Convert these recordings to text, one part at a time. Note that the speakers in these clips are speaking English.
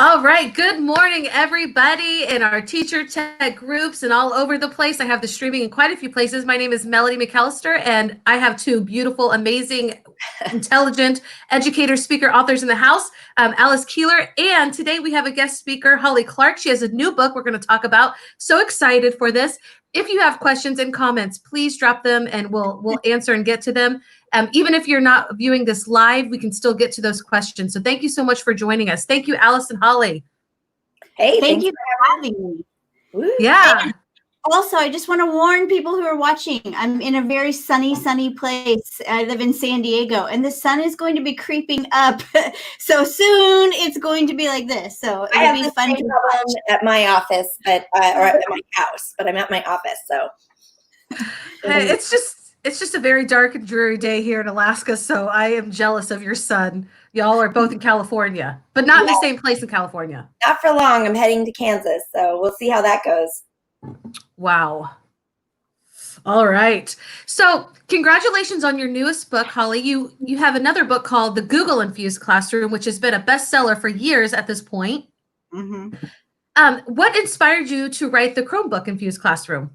All right. Good morning, everybody in our teacher tech groups and all over the place. I have the streaming in quite a few places. My name is Melody McAllister, and I have two beautiful, amazing, intelligent educator, speaker, authors in the house, Alice Keeler. And today we have a guest speaker, Holly Clark. She has a new book we're going to talk about. So excited for this. If you have questions and comments, please drop them and we'll answer and get to them. Even if you're not viewing this live, we can still get to those questions. So thank you so much for joining us. Thank you, Alice and Holly. Hey, thank you for having me. Woo. Yeah. And also, I just want to warn people who are watching, I'm in a very sunny place. I live in San Diego, and the sun is going to be creeping up. So soon it's going to be like this. So I have the same problem at my office, but or at my house, but I'm at my office. So it's just a very dark and dreary day here in Alaska. So I am jealous of your sun. Y'all are both in California, but not in the same place in California. Not for long. I'm heading to Kansas, so we'll see how that goes. Wow. All right. So congratulations on your newest book, Holly. You have another book called The Google Infused Classroom, which has been a bestseller for years at this point. Mm-hmm. What inspired you to write the Chromebook Infused Classroom?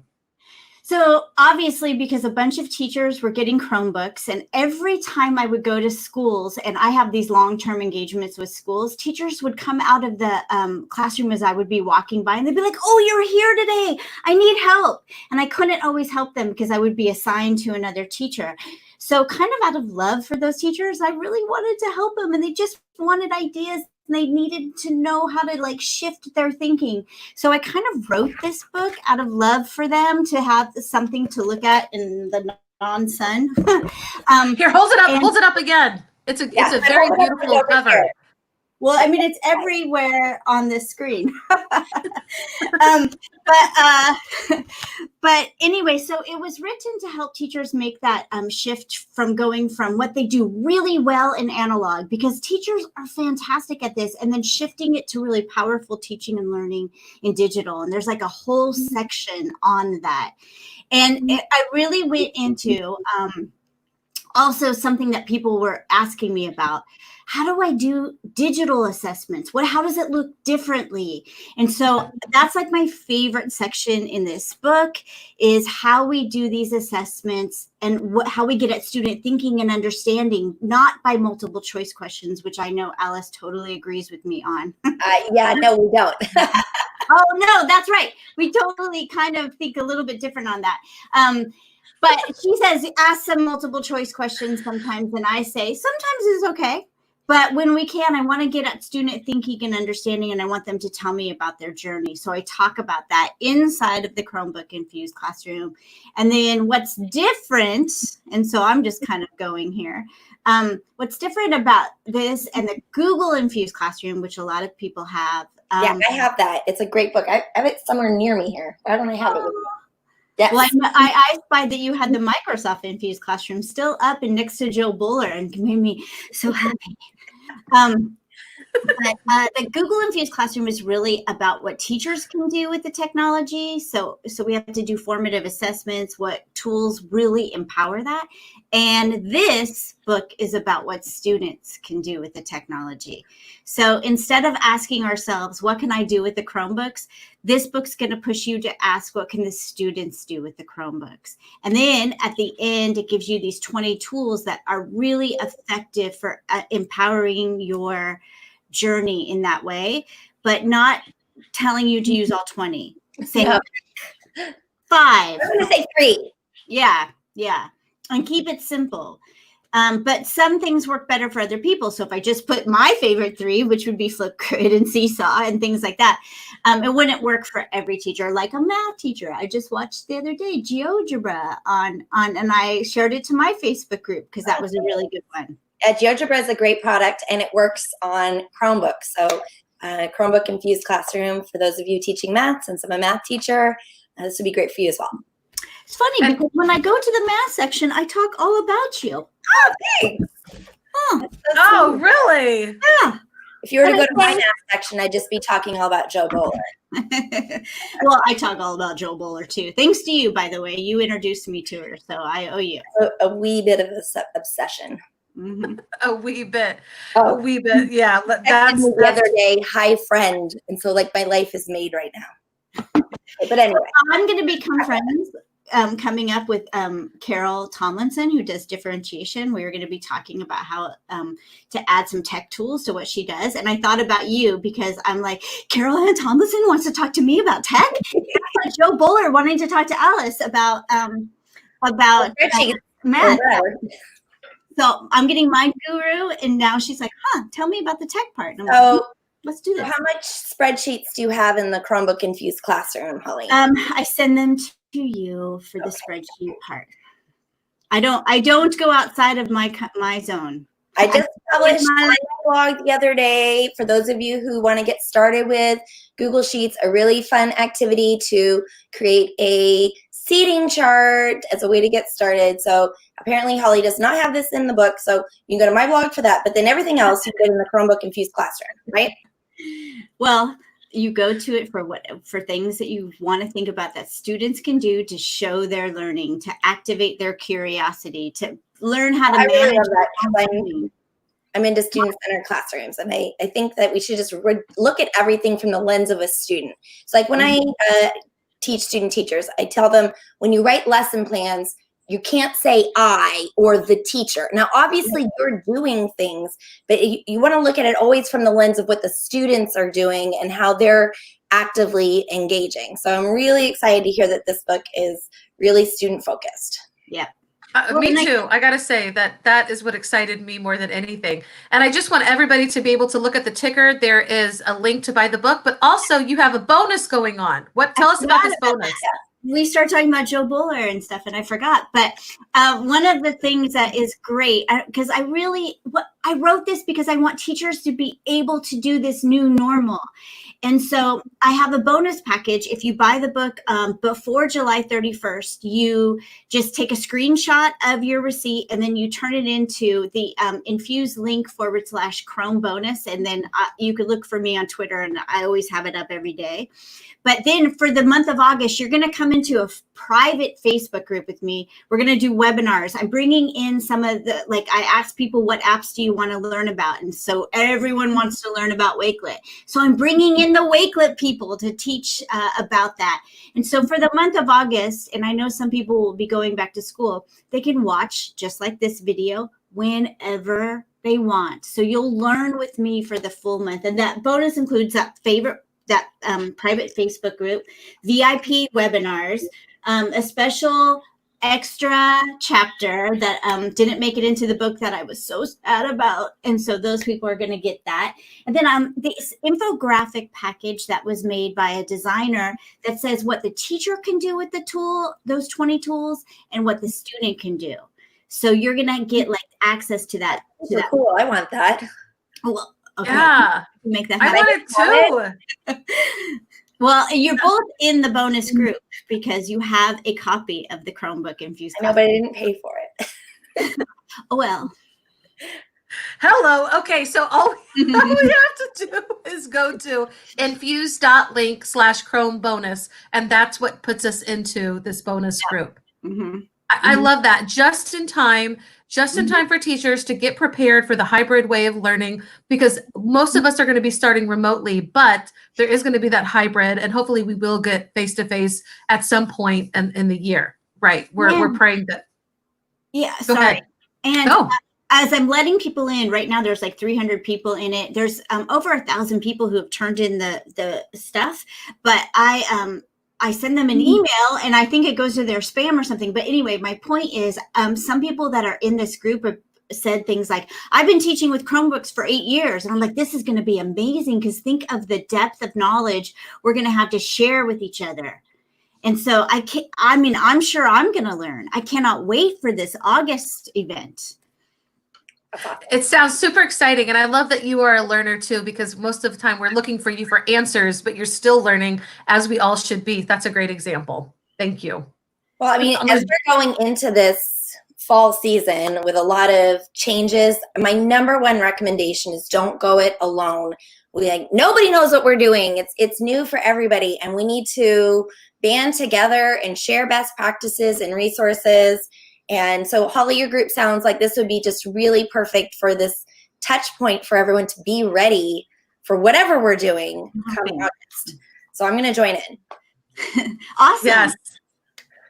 So obviously, because a bunch of teachers were getting Chromebooks, and every time I would go to schools, and I have these long-term engagements with schools, teachers would come out of the classroom as I would be walking by, and they'd be like, "Oh, you're here today. I need help." And I couldn't always help them because I would be assigned to another teacher. So kind of out of love for those teachers, I really wanted to help them, and they just wanted ideas. They needed to know how to like shift their thinking. So I kind of wrote this book out of love for them to have something to look at in the non-sun. Here, hold it up again. It's a very beautiful cover. Well, I mean, it's everywhere on this screen. But anyway, so it was written to help teachers make that shift from going from what they do really well in analog, because teachers are fantastic at this, and then shifting it to really powerful teaching and learning in digital. And there's like a whole section on that. And I really went into also something that people were asking me about. How do I do digital assessments? How does it look differently? And so that's like my favorite section in this book is how we do these assessments and how we get at student thinking and understanding, not by multiple choice questions, which I know Alice totally agrees with me on. Yeah, no, we don't. Oh, no, that's right. We totally kind of think a little bit different on that. But she says, ask some multiple choice questions sometimes. And I say, sometimes it's okay. But when we can, I want to get at student thinking and understanding, and I want them to tell me about their journey. So I talk about that inside of the Chromebook Infused Classroom. And then what's different, and so I'm just kind of going here, what's different about this and the Google Infused Classroom, which a lot of people have. Yeah, I have that. It's a great book. I have it somewhere near me here. Why don't I have it with me? Yes. Well, I spied that you had the Microsoft Infused Classroom still up and next to Joe Bowler, and made me so happy. But the Google Infused Classroom is really about what teachers can do with the technology. So we have to do formative assessments, what tools really empower that. And this book is about what students can do with the technology. So instead of asking ourselves, what can I do with the Chromebooks? This book's going to push you to ask, what can the students do with the Chromebooks? And then at the end, it gives you these 20 tools that are really effective for empowering your journey in that way, but not telling you to use all 20. Say 5. I'm going to say 3. Yeah. And keep it simple. But some things work better for other people. So if I just put my favorite 3, which would be Flipgrid and Seesaw and things like that, it wouldn't work for every teacher. Like a math teacher, I just watched the other day GeoGebra on and I shared it to my Facebook group because that was a really good one. GeoGebra is a great product, and it works on Chromebooks. So Chromebook Infused Classroom, for those of you teaching math, since I'm a math teacher, this would be great for you as well. It's funny because when I go to the math section, I talk all about Geo. Oh, thanks. Oh, really? Yeah. If you were to go to my math section, I'd just be talking all about Joe Bowler. Well, I talk all about Joe Bowler too. Thanks to you, by the way. You introduced me to her, so I owe you. A wee bit of obsession. Mhm. A wee bit. A Oh, wee bit. Yeah. texted me the other day, hi friend. And so like my life is made right now. Okay, but anyway. I'm going to become friends coming up with Carol Tomlinson, who does differentiation. We were going to be talking about how to add some tech tools to what she does. And I thought about you because I'm like, Carol Ann Tomlinson wants to talk to me about tech. Like Joe Buller wanting to talk to Alice about math. So I'm getting Mind Guru, and now she's like, tell me about the tech part. And I'm like, let's do this. How much spreadsheets do you have in the Chromebook Infused Classroom, Holly? I send them to you for the spreadsheet part. I don't go outside of my zone. I just published my blog the other day. For those of you who want to get started with Google Sheets, a really fun activity to create a seating chart as a way to get started. So apparently Holly does not have this in the book, so you can go to my blog for that. But then everything else you get in the Chromebook Infused Classroom, right? Well, you go to it for things that you want to think about that students can do to show their learning, to activate their curiosity, to learn how to manage. Really love that. I'm into student-centered classrooms, and I think that we should just look at everything from the lens of a student. So like when I teach student teachers, I tell them when you write lesson plans, you can't say I or the teacher. Now, obviously, you're doing things, but you want to look at it always from the lens of what the students are doing and how they're actively engaging. So I'm really excited to hear that this book is really student-focused. Yeah. Me too. I got to say that is what excited me more than anything. And I just want everybody to be able to look at the ticker. There is a link to buy the book, but also you have a bonus going on. Tell us about this bonus. We started talking about Joe Buller and stuff, and I forgot. But one of the things that is great, because I wrote this because I want teachers to be able to do this new normal. And so I have a bonus package. If you buy the book before July 31st, you just take a screenshot of your receipt and then you turn it into the Infuse link /Chrome bonus. And then you could look for me on Twitter, and I always have it up every day. But then for the month of August, you're going to come into a private Facebook group with me. We're going to do webinars. I'm bringing in some of I ask people, what apps do you want to learn about? And so everyone wants to learn about Wakelet. So I'm bringing in the Wakelet people to teach about that. And so for the month of August, and I know some people will be going back to school, they can watch just like this video whenever they want. So you'll learn with me for the full month. And that bonus includes that private Facebook group, VIP webinars, a special extra chapter that didn't make it into the book that I was so sad about. And so those people are going to get that. And then this infographic package that was made by a designer that says what the teacher can do with the tool, those 20 tools, and what the student can do. So you're going to get access to that. Cool. I want that. Well, okay. Yeah. Make that happen. I want it too. Well, you're both in the bonus group because you have a copy of the Chromebook Infused. I know, but I didn't pay for it. Oh, well. Hello. Okay, so all we have to do is go to infuse.link /Chrome bonus, and that's what puts us into this bonus group. Mm-hmm. I love that. Just in time for teachers to get prepared for the hybrid way of learning, because most of us are going to be starting remotely, but there is going to be that hybrid, and hopefully we will get face-to-face at some point in the year. Right. We're praying that. Yeah. Go sorry. ahead. And as I'm letting people in right now, there's 300 people in it. There's over 1,000 people who have turned in the stuff, but I send them an email and I think it goes to their spam or something. But anyway, my point is some people that are in this group have said things like, I've been teaching with Chromebooks for 8 years. And I'm like, this is going to be amazing, because think of the depth of knowledge we're going to have to share with each other. And so I'm sure I'm going to learn. I cannot wait for this August event. It sounds super exciting. And I love that you are a learner too, because most of the time we're looking for you for answers, but you're still learning, as we all should be. That's a great example. Thank you. Well, I mean, as we're going into this fall season with a lot of changes, my number one recommendation is don't go it alone. Nobody knows what we're doing. It's new for everybody, and we need to band together and share best practices and resources And so Holly, your group sounds like this would be just really perfect for this touch point for everyone to be ready for whatever we're doing coming August. So I'm going to join in. Awesome. Yes.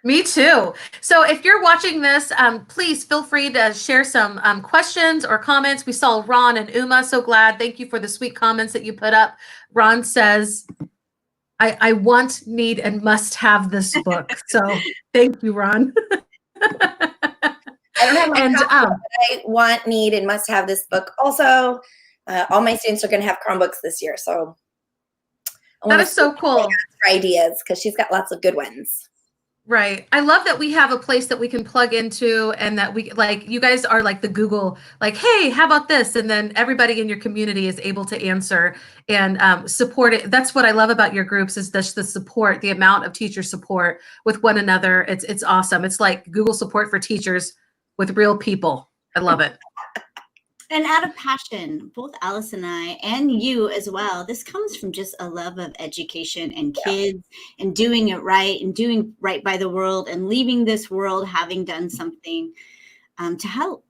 Me too. So if you're watching this, please feel free to share some questions or comments. We saw Ron and Uma. So glad. Thank you for the sweet comments that you put up. Ron says, I want, need, and must have this book. So thank you, Ron. I don't have my copy, but I want, need, and must have this book. Also, all my students are going to have Chromebooks this year. So that is so cool. Ask for ideas because she's got lots of good ones. Right. I love that we have a place that we can plug into and that we like, you guys are like the Google, like, hey, how about this? And then everybody in your community is able to answer and support it. That's what I love about your groups is just the support, the amount of teacher support with one another. It's awesome. It's like Google support for teachers with real people. I love it. And out of passion, both Alice and I, and you as well, this comes from just a love of education and kids and doing it right and doing right by the world and leaving this world having done something to help,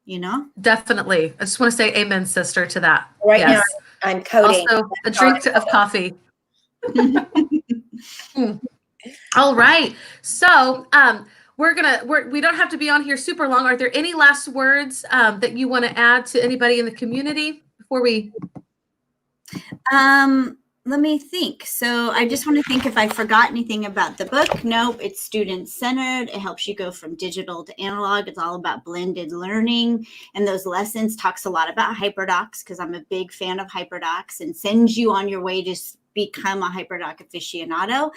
you know? Definitely. I just want to say amen, sister, to that. Right now, I'm coding. Also, a drink of coffee. All right. So, we don't have to be on here super long. Are there any last words that you want to add to anybody in the community before we? Let me think. So I just want to think if I forgot anything about the book. Nope. It's student-centered. It helps you go from digital to analog. It's all about blended learning. And those lessons talks a lot about HyperDocs because I'm a big fan of HyperDocs and sends you on your way to become a HyperDoc aficionado.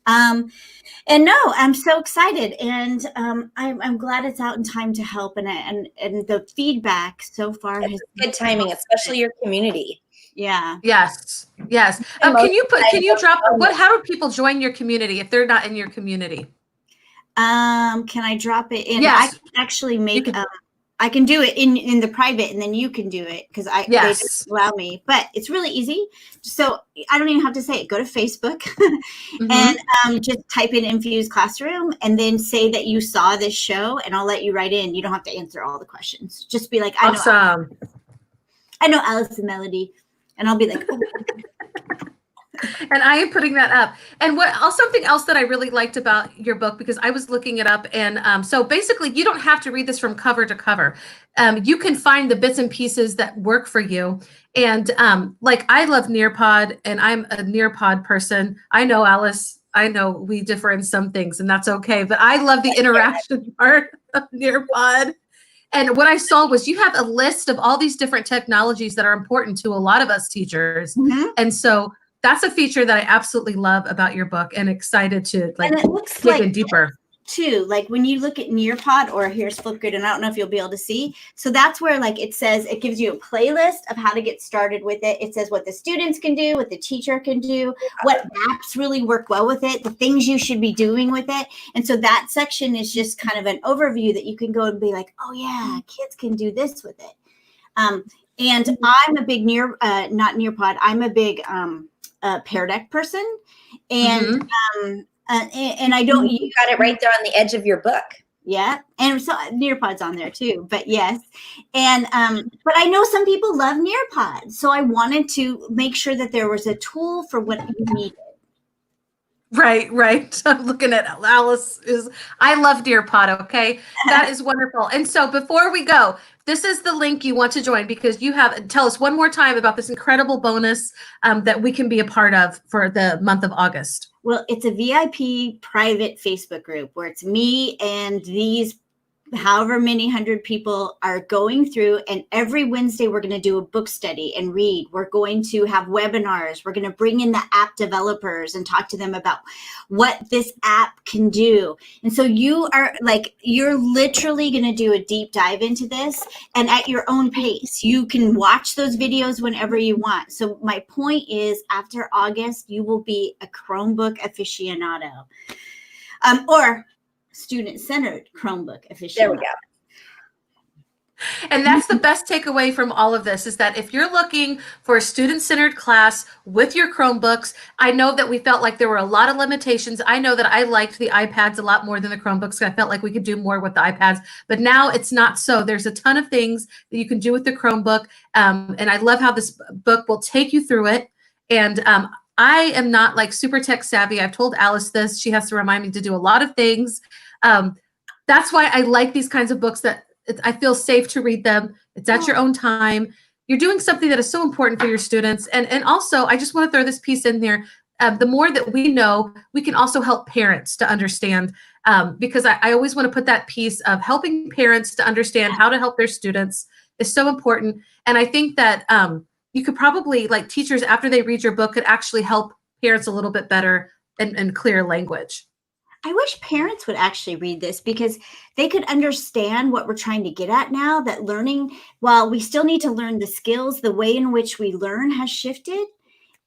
And no, I'm so excited, and I'm glad it's out in time to help. And the feedback so far has good timing, especially your community. Yeah. Yes. Yes. Can you drop how do people join your community if they're not in your community? Can I drop it in? Yes. I can actually make I can do it in the private, and then you can do it because they just allow me. But it's really easy. So I don't even have to say it. Go to Facebook and just type in Infused Classroom and then say that you saw this show, and I'll let you write in. You don't have to answer all the questions. Just be like, I know Alice and Melody, and I'll be like, oh. And I am putting that up. And something else that I really liked about your book, because I was looking it up, and so basically you don't have to read this from cover to cover. You can find the bits and pieces that work for you. And like I love NearPod, and I'm a NearPod person. I know, Alice, I know we differ in some things, and that's okay. But I love the interaction part of NearPod. And what I saw was you have a list of all these different technologies that are important to a lot of us teachers. And so that's a feature that I absolutely love about your book and excited to dig in deeper. Too, like when you look at NearPod, or here's Flipgrid, and I don't know if you'll be able to see. So that's where like it says, it gives you a playlist of how to get started with it. It says what the students can do, what the teacher can do, what apps really work well with it, the things you should be doing with it. And so that section is just kind of an overview that you can go and be like, oh yeah, kids can do this with it. And I'm a big not NearPod, I'm a big Pear Deck person, and I don't. You got it right there on the edge of your book. Yeah, and so NearPod's on there too. But yes, and but I know some people love NearPod, so I wanted to make sure that there was a tool for what you needed. Right. I'm looking at Alice. I love NearPod. Okay, that is wonderful. And so before we go, this is the link you want to join, because tell us one more time about this incredible bonus that we can be a part of for the month of August. Well, it's a VIP private Facebook group where it's me and these however many hundred people are going through, and every Wednesday we're going to do a book study and read. We're going to have webinars. We're going to bring in the app developers and talk to them about what this app can do. And so you're literally going to do a deep dive into this, and at your own pace. You can watch those videos whenever you want. So my point is, after August, you will be a Chromebook aficionado, or student-centered Chromebook aficionado. There we go. And that's the best takeaway from all of this, is that if you're looking for a student-centered class with your Chromebooks, I know that we felt like there were a lot of limitations. I know that I liked the iPads a lot more than the Chromebooks. I felt like we could do more with the iPads, but now it's not so. There's a ton of things that you can do with the Chromebook. And I love how this book will take you through it. And I am not like super tech savvy. I've told Alice this. She has to remind me to do a lot of things. That's why I like these kinds of books, that I feel safe to read them. It's at your own time. You're doing something that is so important for your students. And also, I just want to throw this piece in there. The more that we know, we can also help parents to understand, because I always want to put that piece of helping parents to understand how to help their students is so important. And I think that you could probably, like teachers, after they read your book, could actually help parents a little bit better in clear language. I wish parents would actually read this, because they could understand what we're trying to get at now, that learning, while we still need to learn the skills, the way in which we learn has shifted.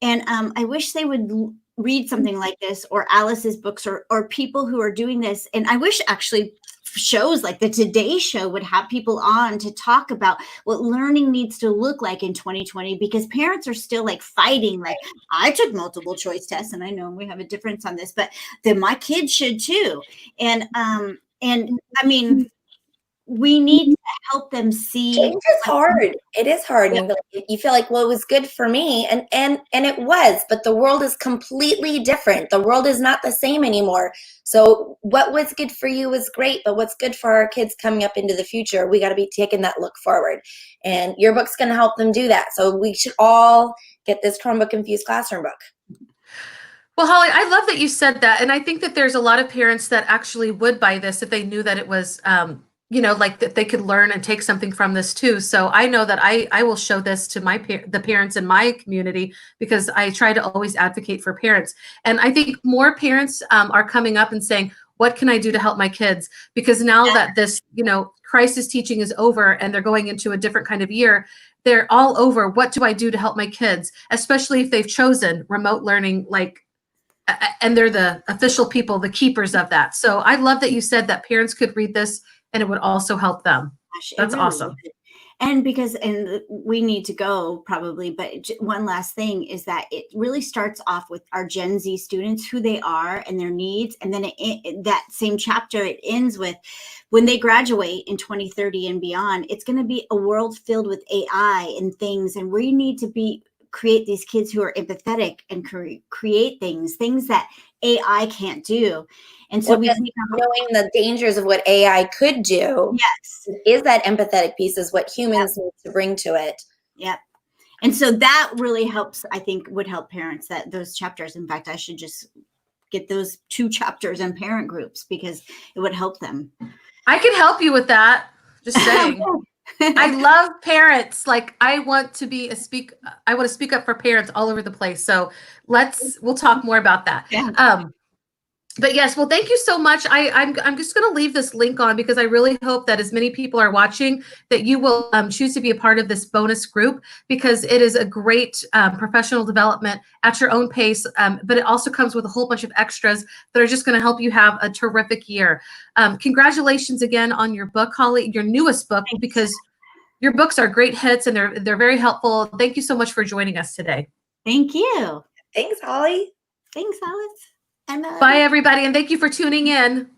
And I wish they would read something like this, or Alice's books, or people who are doing this. And I wish actually shows like the Today Show would have people on to talk about what learning needs to look like in 2020, because parents are still like fighting. Like, I took multiple choice tests, and I know we have a difference on this, but then my kids should too. And I mean, we need to help them see. Change is hard. It is hard. Yeah. You feel like, well, it was good for me, and it was, but the world is completely different. The world is not the same anymore. So what was good for you was great, but what's good for our kids coming up into the future, we got to be taking that look forward. And your book's going to help them do that. So we should all get this Chromebook Infused Classroom book. Well, Holly, I love that you said that. And I think that there's a lot of parents that actually would buy this if they knew that it was, like that they could learn and take something from this too. So I know that I will show this to the parents in my community, because I try to always advocate for parents. And I think more parents are coming up and saying, what can I do to help my kids? Because now that this, crisis teaching is over and they're going into a different kind of year, they're all over. What do I do to help my kids? Especially if they've chosen remote learning, and they're the official people, the keepers of that. So I love that you said that parents could read this and it would also help them. That's really awesome. Would. And we need to go probably, but one last thing is that it really starts off with our Gen Z students, who they are and their needs. And then that same chapter, it ends with when they graduate in 2030 and beyond, it's going to be a world filled with AI and things. And we need to create these kids who are empathetic and create things that AI can't do. And so knowing the dangers of what AI could do, yes, is that empathetic piece is what humans need to bring to it. Yep. And so that really helps, I think, would help parents, that those chapters. In fact, I should just get those 2 chapters in parent groups, because it would help them. I can help you with that. Just saying. I love parents. Like, I want to speak up for parents all over the place. So we'll talk more about that. Yeah. But yes, well, thank you so much. I'm just going to leave this link on, because I really hope that as many people are watching, that you will choose to be a part of this bonus group, because it is a great professional development at your own pace. But it also comes with a whole bunch of extras that are just going to help you have a terrific year. Congratulations again on your book, Holly, your newest book, because your books are great hits and they're very helpful. Thank you so much for joining us today. Thank you. Thanks, Holly. Thanks, Alice. Bye, everybody, and thank you for tuning in.